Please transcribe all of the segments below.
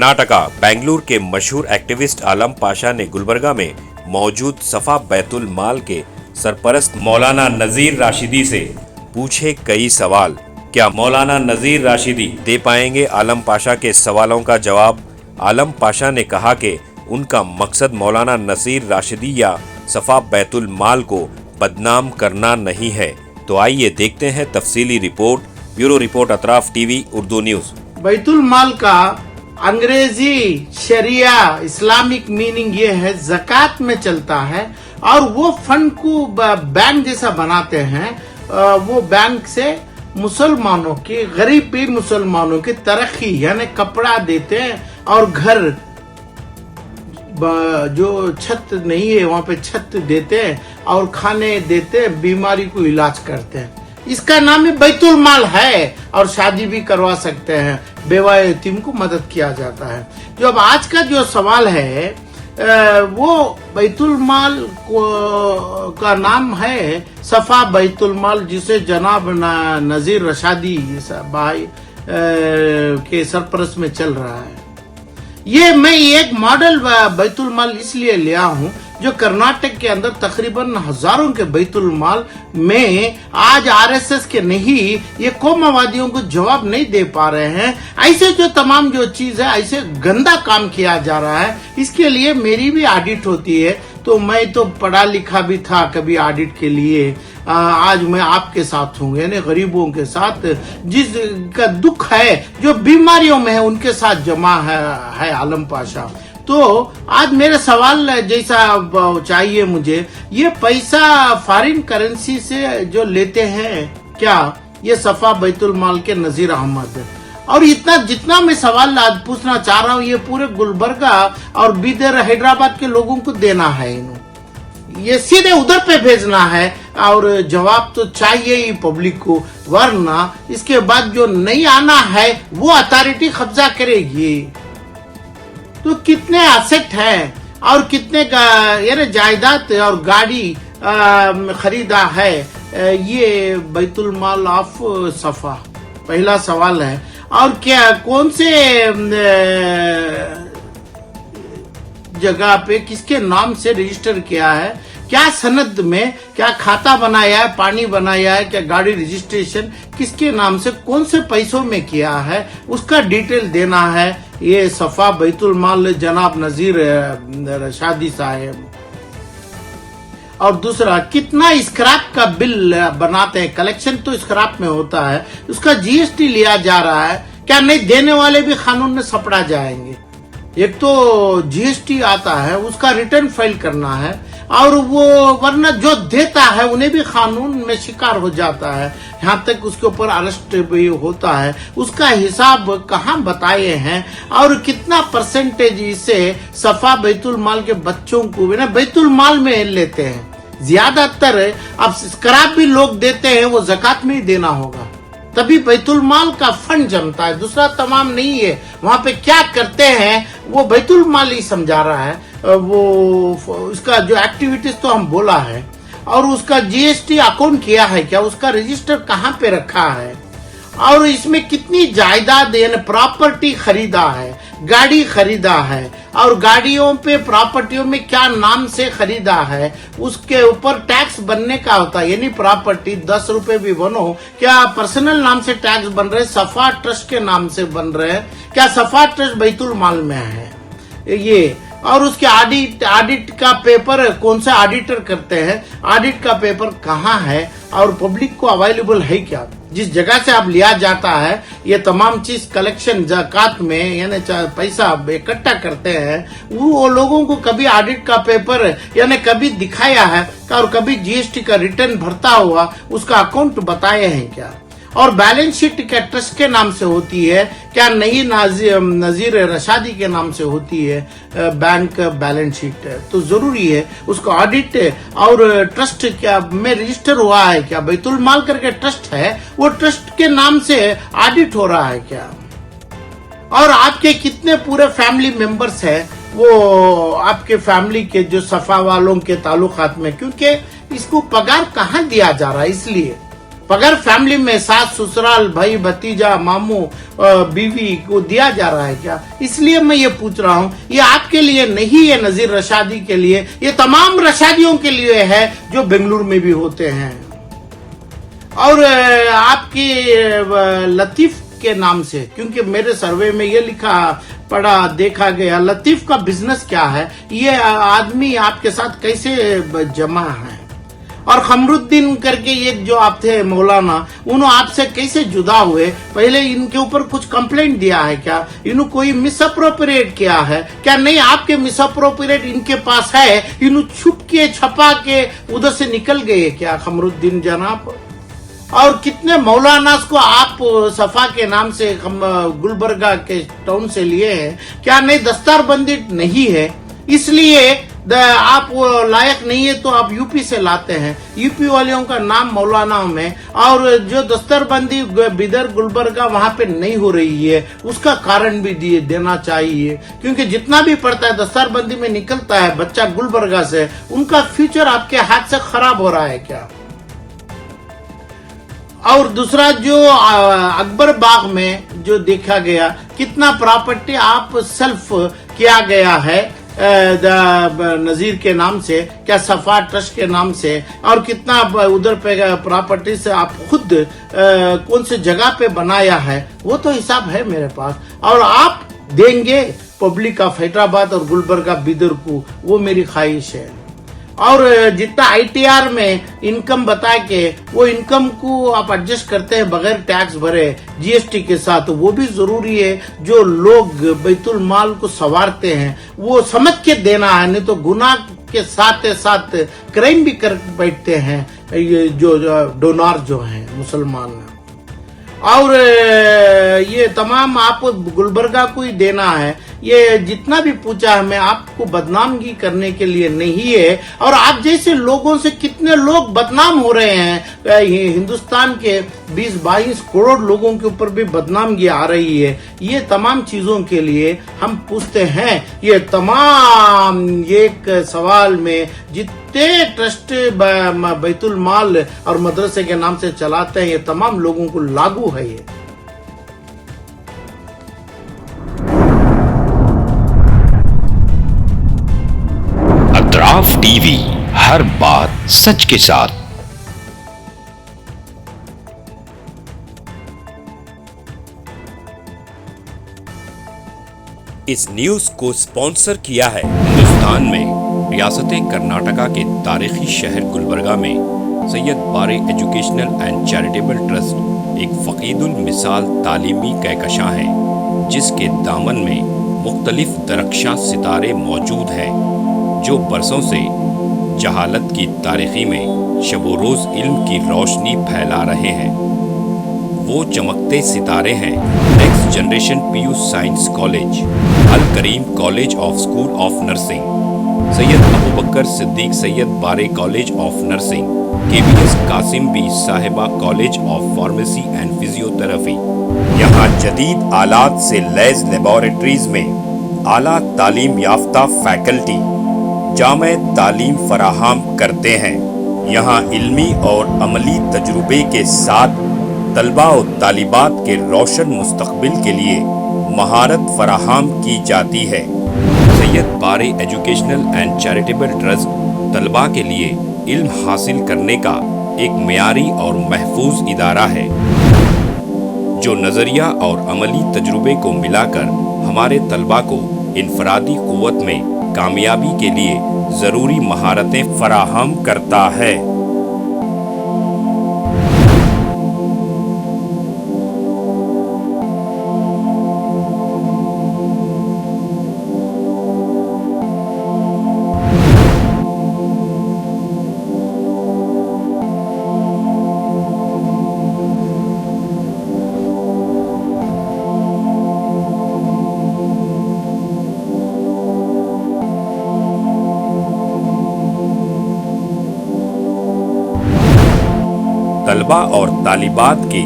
कर्नाटका बेंगलुरु के मशहूर एक्टिविस्ट आलम पाशा ने गुलबर्गा में मौजूद सफा बैतुल माल के सरपरस्त मौलाना नजीर राशिदी से पूछे कई सवाल। क्या मौलाना नजीर राशिदी दे पाएंगे आलम पाशा के सवालों का जवाब? आलम पाशा ने कहा कि उनका मकसद मौलाना नजीर राशिदी या सफा बैतुल माल को बदनाम करना नहीं है। तो आइए देखते हैं तफसीली report. Bureau report Atraf TV Urdu news. बैतुल माल का अंग्रेजी शरिया इस्लामिक मीनिंग ये है ज़कात में चलता है और वो फंड को बैंक जैसा बनाते हैं। वो बैंक से मुसलमानों की गरीब भी मुसलमानों की तरक्की यानी कपड़ा देते हैं और घर जो छत नहीं है वहाँ पे छत देते हैं और खाने देते हैं, बीमारी को इलाज करते हैं। इसका नाम ही बैतुल माल है और शादी भी करवा सकते हैं, बेवा यतीम को मदद किया जाता है। जो अब आज का जो सवाल है वो बैतुल माल का नाम है सफा बैतुल माल, जिसे जनाब नजीर रशादी भाई के सरपरस्त में चल रहा है। ये मैं एक मॉडल बैतुल माल इसलिए लिया हूँ जो कर्नाटक के अंदर तकरीबन हजारों के बैतुल माल में आज आरएसएस के नहीं ये कौमवादियों को जवाब नहीं दे पा रहे हैं। ऐसे जो तमाम जो चीज है ऐसे गंदा काम किया जा रहा है। इसके लिए मेरी भी ऑडिट होती है, तो मैं तो पढ़ा लिखा भी था कभी ऑडिट के लिए। आज मैं आपके साथ हूँ यानी गरीबों के साथ, जिसका दुख है जो बीमारियों में है उनके साथ जमा है आलम पाशा। तो आज मेरा सवाल जैसा चाहिए मुझे, ये पैसा फॉरेन करेंसी से जो लेते हैं क्या ये सफा बैतुल माल के नजीर अहमद? और इतना जितना मैं सवाल आज पूछना चाह रहा हूँ ये पूरे गुलबर्गा और बीदर हैदराबाद के लोगों को देना है, ये सीधे उधर पे भेजना है और जवाब तो चाहिए ही पब्लिक को, वरना इसके बाद जो नहीं आना है वो अथॉरिटी कब्जा करेगी। तो कितने एसेट हैं और कितने यानी जायदाद और गाड़ी खरीदा है ये बैतुल माल ऑफ सफा? पहला सवाल है। और क्या कौन से जगह पे किसके नाम से रजिस्टर किया है, क्या सनद में क्या खाता बनाया है, पानी बनाया है, क्या गाड़ी रजिस्ट्रेशन किसके नाम से कौन से पैसों में किया है, उसका डिटेल देना है ये सफा बैतुल माल जनाब नजीर रशादी साहब। और दूसरा, कितना स्क्रैप का बिल बनाते हैं? कलेक्शन तो स्क्रैप में होता है, उसका जीएसटी लिया जा रहा है, क्या नहीं देने वाले भी कानून में सपड़ा जाएंगे? एक तो जीएसटी आता है उसका रिटर्न फाइल करना है और वो वरना जो देता है उन्हें भी कानून में शिकार हो जाता है, यहाँ तक उसके ऊपर अरेस्ट भी होता है। उसका हिसाब कहाँ बताए हैं और कितना परसेंटेज इसे सफा बैतुल माल के बच्चों को ना बैतुल माल में लेते हैं? ज्यादातर अब स्क्रैप भी लोग देते हैं, वो ज़कात में ही देना होगा तभी बैतुल माल का फंड जमता है, दूसरा तमाम नहीं है। वहां पे क्या करते हैं वो बैतुल माल ही समझा रहा है। वो उसका जो एक्टिविटीज तो हम बोला है और उसका जीएसटी अकाउंट किया है क्या, उसका रजिस्टर कहाँ पे रखा है और इसमें कितनी जायदाद यानी प्रॉपर्टी खरीदा है, गाड़ी खरीदा है और गाड़ियों पे प्रॉपर्टियों में क्या नाम से खरीदा है, उसके ऊपर टैक्स बनने का होता है। यानी प्रॉपर्टी 10 रुपए भी बनो, क्या पर्सनल नाम से टैक्स बन रहे, सफा ट्रस्ट के नाम से बन रहे हैं, क्या सफा ट्रस्ट बैतुल माल में है ये? और उसके ऑडिट का पेपर कौन सा ऑडिटर करते हैं, ऑडिट का पेपर कहाँ है और पब्लिक को अवेलेबल है क्या? जिस जगह से आप लिया जाता है ये तमाम चीज कलेक्शन ज़कात में यानी पैसा इकट्ठा करते हैं, वो लोगों को कभी ऑडिट का पेपर यानी कभी दिखाया है और कभी जीएसटी का रिटर्न भरता हुआ उसका अकाउंट बताए हैं क्या? और बैलेंस शीट क्या ट्रस्ट के नाम से होती है क्या नहीं नजीर रशादी के नाम से होती है बैंक बैलेंस शीट? तो जरूरी है उसको ऑडिट और ट्रस्ट क्या में रजिस्टर हुआ है क्या, बैतुल माल करके ट्रस्ट है वो ट्रस्ट के नाम से ऑडिट हो रहा है क्या? और आपके कितने पूरे फैमिली मेंबर्स है वो आपके फैमिली के जो सफा वालों के ताल्लुकात में, क्योंकि इसको पगार कहाँ दिया जा रहा है इसलिए बगैर फैमिली में सास ससुराल भाई भतीजा मामू बीवी को दिया जा रहा है क्या? इसलिए मैं ये पूछ रहा हूँ, ये आपके लिए नहीं है नजीर रशादी के लिए, ये तमाम रशादियों के लिए है जो बेंगलुरु में भी होते हैं। और आपकी लतीफ के नाम से, क्योंकि मेरे सर्वे में ये लिखा पढ़ा देखा गया, लतीफ का बिजनेस क्या है, ये आदमी आपके साथ कैसे जमा है? और खमरुद्दीन करके एक जो आप थे मौलाना, उन्होंने आपसे कैसे जुदा हुए? पहले इनके ऊपर कुछ कंप्लेंट दिया है क्या? इन्होंने कोई मिस अप्रोप्रिएट किया है क्या? नहीं, आपके मिस अप्रोप्रिएट इनके पास है, इन्होंने छुप के छपा के उधर से निकल गए क्या खमरुद्दीन जनाब? और कितने मौलानास को आप सफा के नाम से गुलबर्गा के टाउन से लिए हैं क्या? नहीं, दस्तारबंदी नहीं है इसलिए आप लायक नहीं है तो आप यूपी से लाते हैं। यूपी वालियों का नाम मौलाना में, और जो दस्तरबंदी बिदर गुलबर्गा वहां पे नहीं हो रही है उसका कारण भी देना चाहिए, क्योंकि जितना भी पड़ता है दस्तरबंदी में निकलता है बच्चा गुलबर्गा से, उनका फ्यूचर आपके हाथ से खराब हो रहा है क्या? और दूसरा जो अकबर बाग में जो देखा गया, कितना प्रॉपर्टी आप सेल्फ किया गया है नजीर के नाम से, क्या सफा ट्रस्ट के नाम से, और कितना उधर पे प्रॉपर्टी से आप खुद कौन से जगह पे बनाया है, वो तो हिसाब है मेरे पास। और आप देंगे पब्लिक ऑफ हैदराबाद और गुलबर्गा बिदर को, वो मेरी ख्वाहिश है। और जितना आईटीआर में इनकम बता के वो इनकम को आप एडजस्ट करते हैं बगैर टैक्स भरे जीएसटी के साथ, वो भी जरूरी है। जो लोग बैतुल माल को संवारते हैं वो समझ के देना है, नहीं तो गुनाह के साथ साथ क्राइम भी कर बैठते हैं ये जो डोनार जो हैं मुसलमान। और ये तमाम आप गुलबर्गा को ही देना है। ये जितना भी पूछा है मैं आपको बदनामगी करने के लिए नहीं है, और आप जैसे लोगों से कितने लोग बदनाम हो रहे हैं, हिंदुस्तान के 20-22 करोड़ लोगों के ऊपर भी बदनामगी आ रही है। ये तमाम चीजों के लिए हम पूछते हैं, ये तमाम एक सवाल में जितने ट्रस्ट बैतुल माल और मदरसे के नाम से चलाते हैं, ये तमाम लोगों को लागू है। ये अतराफ टीवी, हर बात सच के साथ। इस न्यूज को स्पॉन्सर किया है हिंदुस्तान में रियासत कर्नाटका के तारीखी शहर गुलबर्गा में Syed Bare educational and charitable trust एक फकीदुल मिसाल तालीमी कहकशां है, जिसके दामन में मुख्तलिफ दरख्शां सितारे मौजूद हैं जो बरसों से जहालत की तारीखी में शबो रोज इल्म की रोशनी फैला रहे हैं। वो चमकते सितारे हैं next generation PU science college, Al Kareem college of school of nursing, Syed Abu Bakr Siddiq Syed Bare college of nursing, KBS Kasim Bi Sahiba college of pharmacy and physiotherapy. यहाँ जदीद आलात से लैस लेबोरेटरीज में आला तालीम याफ्ता फैकल्टी जामे तालीम फराहम करते हैं। यहाँ इल्मी और अमली तजुर्बे के साथ तलबा और तालिबात के रोशन मुस्तकबिल के लिए महारत फराहम की जाती है। Syed Bare educational and charitable trust तलबा के लिए इल्म हासिल करने का एक मियारी और महफूज इदारा है, जो नज़रिया और अमली तजुर्बे को मिलाकर हमारे तलबा को इनफरादी क़ुव्वत में कामयाबी के लिए ज़रूरी महारतें फराहम करता है। तलबा और तालिबात की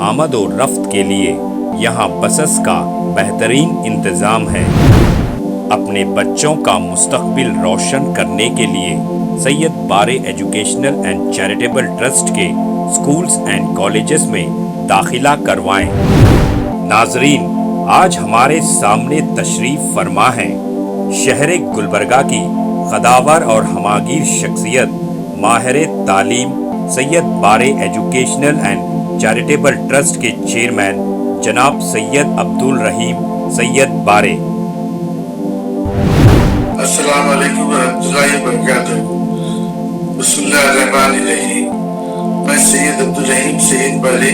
आमद और रफ्त के लिए यहाँ बसेस का बेहतरीन इंतज़ाम है। अपने बच्चों का मुस्तकबिल रोशन करने के लिए Syed Bare educational and charitable trust के स्कूल्स एंड कॉलेजेस में दाखिला करवाएं। नाजरीन, आज हमारे सामने तशरीफ फरमा है शहर गुलबर्गा की कदावर और हमागीर शख्सियत माहिर तालीम Syed Bare educational and charitable trust के चेयरमैन जनाब सैयद अब्दुल रहीम सैयद बारे। अस्सलाम वालेकुम रहमतुल्लाहि व बरकातुहू। बिस्मिल्लाहिर्रहमानिर्रहीम। मैं सैयद अब्दुल रहीम सैयद बारे,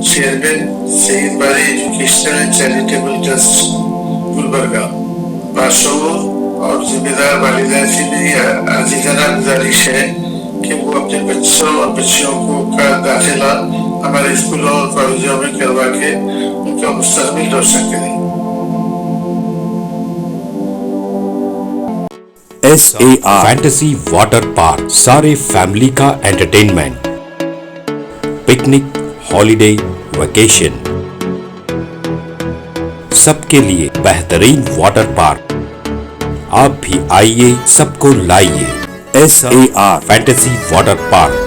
chairman Syed Bare educational and charitable trust Gulbarga, बादशाहों और जिम्मेदार वालिदैन से मेरी आजीजाना गुजारिश है कि वो अपने बच्चों और बच्चियों को का दाखिला हमारे स्कूलों और कॉलेजों में करवा के उनका मुस्तकबिल रोशन करें। SAR फैंटेसी वाटर पार्क, सारे फैमिली का एंटरटेनमेंट, पिकनिक, हॉलिडे, वेकेशन, सबके लिए बेहतरीन वाटर पार्क। आप भी आइए, सबको लाइए। SAR fantasy water park.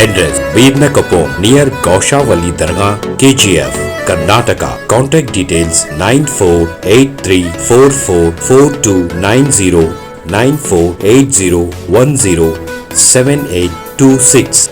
Address Birnakapom near Gaushavali Dargah, KGF, Karnataka. Contact details 9483444290 9480107826.